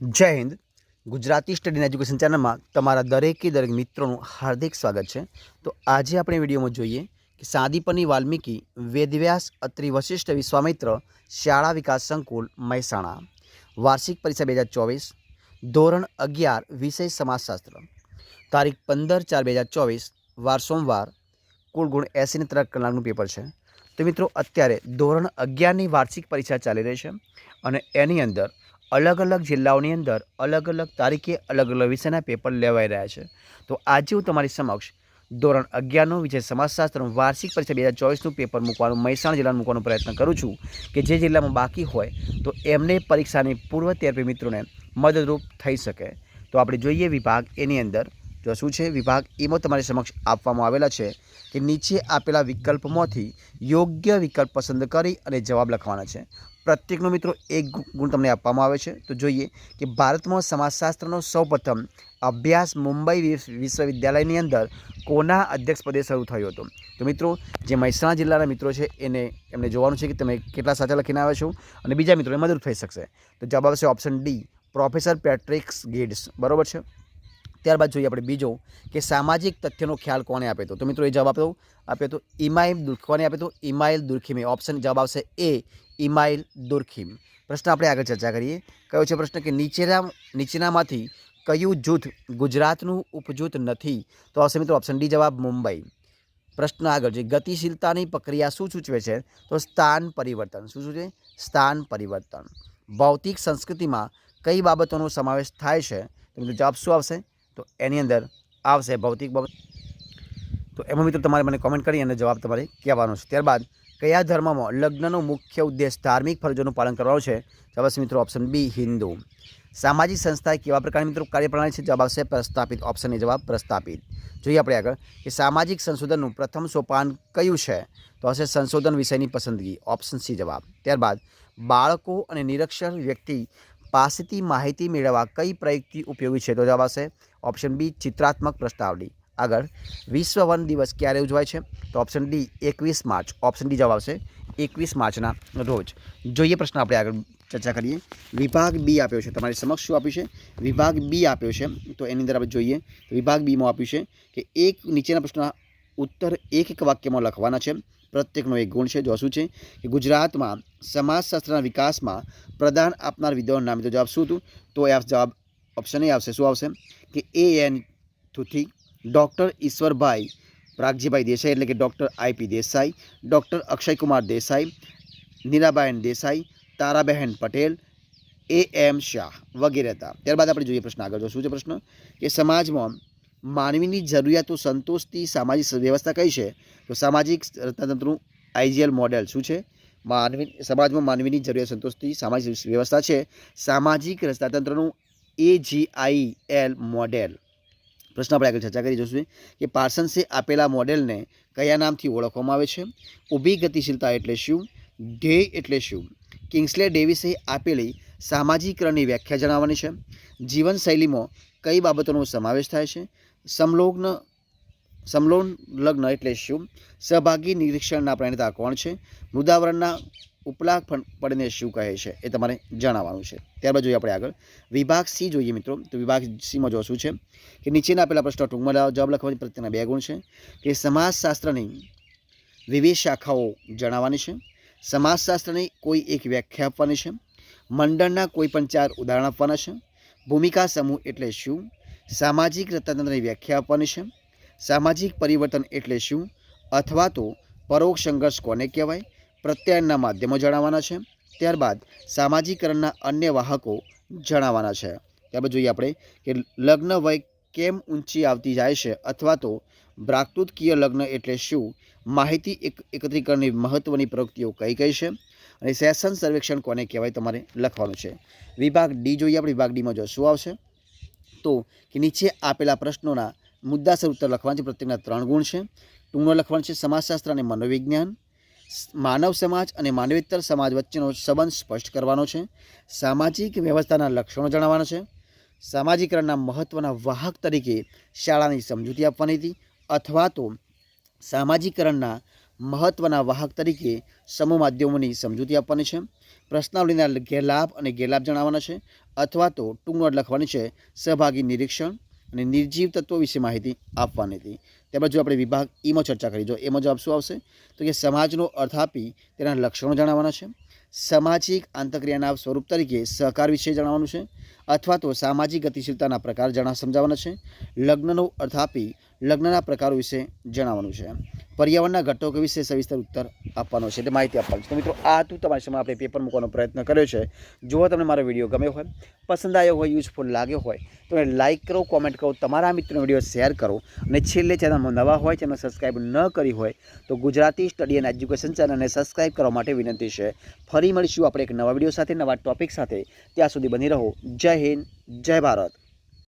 जय Hind. Gujarati study and education channel में तमारा दरेके दरेक मित्रों हार्दिक स्वागत है। तो आज अपने विडियो में जोईए कि सांदीपनी वाल्मीकि वेदव्यास अत्रि वशिष्ठ विश्वामित्र शाला विकास संकुल महेसाणा वार्षिक परीक्षा 2024 धोरण 11 विषय समाजशास्त्र तारीख 15/4/2024 वार सोमवार कुल गुण 80 ने 3 कलाकનું पेपर है। तो मित्रों अत्यारे धोरण 11 वार्षिक परीक्षा चाली रही है और एनी अंदर अलग अलग जिल्लाओनी अंदर अलग अलग तारीखे अलग अलग विषयना पेपर लेवाई रहा है। तो आज हूँ तमारी समक्ष धोरण 11 विषय समाजशास्त्र वार्षिक परीक्षा 2024 पेपर मूकवानुं महेसाणा जिल्लानुं मूकवानो प्रयत्न करूँ छूँ कि जे जिल्लामां बाकी होय तो एमने परीक्षानी पूर्व तैयारी मित्रों ने मददरूप थई सके। तो आपणे जोईए विभाग एनी अंदर जो शू है विभाग एमां तमारी समक्ष आपवामां आवेला छे कि नीचे आपेला विकल्पमांथी योग्य विकल्प पसंद करी अने जवाब लखवाना छे। प्रत्येकनो मित्रों एक गुण तमने आपवामां आवे छे। तो जोईए कि भारत में समाजशास्त्रनो सौप्रथम अभ्यास मुंबई विश्वविद्यालयनी अंदर कोना अध्यक्ष पदे शरू थयो हतो। तो मित्रों जे महेसाणा जिल्लाना मित्रों छे एमने जोवानुं छे कि तमे केटला साचा लखीने आव्या छो अने बीजा मित्रोने मदद थई शकशे। तो जवाब आवशे ऑप्शन डी प्रोफेसर पेट्रिक्स गिड्स। बराबर है। त्यारबाद जोईए આપણે बीजो कि सामाजिक तथ्यों ख्याल कोने आपे तो मित्रों जवाब आपे तो इमाइल कोने आपे तो इमाइल दुर्खीमे। ऑप्शन जवाब आवशे ए इमाइल दुर्खीम। प्रश्न આપણે આગળ चर्चा करिए। कयो छे प्रश्न कि नीचेनामांथी कयुं जूथ गुजरातनुं उपजूथ नथी? तो आवशे मित्रों ऑप्शन डी जवाब मुंबई। प्रश्न આગળ जे गतिशीलतानी प्रक्रिया शुं सूचवे छे? तो स्थान परिवर्तन। शुं सूचवे? स्थान परिवर्तन। भौतिक संस्कृतिमां कई बाबतोनो समावेश थाय छे? तो मित्रों जवाब शुं आवशे? तो एनी अंदर आवशे भौतिक बाबत। तो एमां मित्रों तमारे मने कॉमेंट करी अने जवाब तमारे कहेवानो छे। त्यारबाद कया धर्ममां लग्ननो मुख्य उद्देश्य धार्मिक फरजोनुं पालन करवानो छे? जवाब आवशे मित्रों ऑप्शन बी हिंदू। सामाजिक संस्थाए केवा प्रकारनी मित्रों कार्यप्रणाली छे? जवाब आवशे प्रस्थापित। ऑप्शन ए जवाब प्रस्थापित। जोईए आपणे आगळ कि सामाजिक संशोधननुं प्रथम सोपान कयुं छे? तो हशे संशोधन विषयनी पसंदगी। ऑप्शन सी जवाब। त्यारबाद बाळको अने निरक्षर व्यक्ति पासेथी माहिती मेळववा कई प्रयुक्ति उपयोगी है? तो जवाब आवशे ऑप्शन बी चित्रात्मक प्रश्नावली। आगळ विश्व वन दिवस क्यारे उजवाय छे? तो ऑप्शन डी 21 मार्च। ऑप्शन डी जवाब आवशे 21 मार्चना रोज। जोईए प्रश्न आपणे आगळ चर्चा करिए। विभाग बी आप्यो छे तमारी समक्ष शुं आप्युं छे? विभाग बी आप्यो छे। तो एनी अंदर आपणे जोईए विभाग बी मां आप्युं छे कि एक नीचेना प्रश्नना उत्तर एक एक वाक्यमां लखवाना छे। प्रत्येकनो एक गुण है। जो शू है कि गुजरात में समाजशास्त्र विकास में प्रदान आपनार विद्वान नाम। तो जवाब शू हतुं? तो जवाब ऑप्शन ए आवशे। शुं आवशे कि ए एन थुथी, डॉक्टर ईश्वरभाई प्रागजीभाई देसाई एटले कि doctor IP. Desai, doctor Akshay Kumar Desai, Niraben Desai, Taraben Patel, AM. Shah वगैरह था। त्यारबाद आपणे जोईए प्रश्न आगळ। जो शू छे प्रश्न कि समाज में मानवीनी जरूरियातो संतोषती सामाजिक व्यवस्था कई है? तो सामाजिक रचनातंत्रનું आइडियल मॉडल शू है? मानवी समाज में मानवीनी जरूरियात संतोषती सामाजिक व्यवस्था है सामाजिक रचनातंत्रનું AGIL मॉडल। प्रश्न આપણે આગળ ચર્ચા કરી જોશું કે પાર્સન્સે આપેલા મોડેલને કયા નામથી ઓળખવામાં આવે છે? ઊભી ગતિશીલતા એટલે શું? ધ્યેય એટલે શું? કિંગ્સલે ડેવિસે આપેલી સામાજિકરણની વ્યાખ્યા જણાવવાની છે। જીવનશૈલીમાં કઈ બાબતોનો સમાવેશ થાય છે? સમલોન એટલે શું? સહભાગી નિરીક્ષણના પ્રેરણા કોણ છે? મૃદાવરણના ઉપલા પડને શું કહે છે? એ તમારે જણાવવાનું છે। ત્યારબાદ જોઈએ આપણે આગળ વિભાગ સી જોઈએ મિત્રો। તો વિભાગ સીમાં જો શું છે કે નીચેના આપેલા પ્રશ્નો ટૂંકમાં જવાબ લખવાની પ્રત્યેકના બે ગુણ છે કે સમાજશાસ્ત્રની વિવિધ શાખાઓ જણાવવાની છે, સમાજશાસ્ત્રની કોઈ એક વ્યાખ્યા આપવાની છે, મંડળના કોઈ પણ 4 ઉદાહરણ આપવાના છે, ભૂમિકા સમૂહ એટલે શું, સામાજિક રચનાતંત્રની વ્યાખ્યા આપવાની છે, સામાજિક પરિવર્તન એટલે શું અથવા તો પરોક્ષ સંઘર્ષ કોને કહેવાય, પ્રત્યાયનના માધ્યમો જણાવવાના છે, ત્યારબાદ સામાજિકરણના અન્ય વાહકો જણાવવાના છે। ત્યારબાદ જોઈએ આપણે કે લગ્ન વય કેમ ઊંચી આવતી જાય છે અથવા તો પ્રાકૃતિક લગ્ન એટલે શું, માહિતી એકત્રીકરણની મહત્વની પ્રવૃત્તિઓ કઈ કઈ છે અને સેશન સર્વેક્ષણ કોને કહેવાય તમારે લખવાનું છે। વિભાગ ડી જોઈએ આપણે। વિભાગ ડીમાં જો શું આવશે તો કે નીચે આપેલા પ્રશ્નોના મુદ્દાસર ઉત્તર લખવાના છે। પ્રત્યેકના 3 ગુણ છે। ટૂંકનો લખવાનું છે સમાજશાસ્ત્ર અને મનોવિજ્ઞાન, માનવ સમાજ અને માનવેતર સમાજ વચ્ચેનો સંબંધ સ્પષ્ટ કરવાનો છે, સામાજિક વ્યવસ્થાના લક્ષણો જણાવવાના છે, સામાજિકરણના મહત્વના વાહક તરીકે શાળાની સમજૂતી આપવાની હતી અથવા તો સામાજિકરણના મહત્વના વાહક તરીકે સમૂહ માધ્યમોની સમજૂતી આપવાની છે, પ્રશ્નાવલીના ગેરલાભ અને ગેરલાભ જણાવવાના છે, અથવા તો ટૂંક નોટ લખવાની છે સહભાગી નિરીક્ષણ અને નિર્જીવ તત્વો વિશે માહિતી આપવાની હતી. ત્યારબાદ જો આપણે વિભાગ ઈમાં ચર્ચા કરી, જો એમાં જવાબ શું આવશે તો કે સમાજનો અર્થ આપી તેના લક્ષણો જણાવવાના છે, સામાજિક આંતરક્રિયાના સ્વરૂપ તરીકે સહકાર વિશે જણાવવાનું છે, અથવા તો સામાજિક ગતિશીલતાના પ્રકાર સમજાવવાના છે, લગ્નનો અર્થ આપી લગ્નના પ્રકારો વિશે જણાવવાનું છે, પર્યાવરણના ઘટકો વિશે સવિસ્તર ઉત્તર આપવાનો છે, એટલે માહિતી આપવાની છે. તો મિત્રો આ હતું તમારી સામે આપણે પેપર મૂકવાનો પ્રયત્ન કર્યો છે. જો તમને મારો વિડીયો ગમ્યો હોય, પસંદ આવ્યો હોય, યુઝફુલ લાગ્યો હોય તો એને લાઇક કરો, કોમેન્ટ કરો, તમારા મિત્રોનો વિડીયો શેર કરો અને છેલ્લે ચેનલમાં નવા હોય, ચેનલ સબસ્ક્રાઈબ ન કરી હોય તો ગુજરાતી સ્ટડી એન્ડ એજ્યુકેશન ચેનલને સબસ્ક્રાઈબ કરવા માટે વિનંતી છે. ફરી મળીશું આપણે એક નવા વિડીયો સાથે, નવા ટોપિક સાથે. ત્યાં સુધી બની રહો. જય હિન્દ, જય ભારત.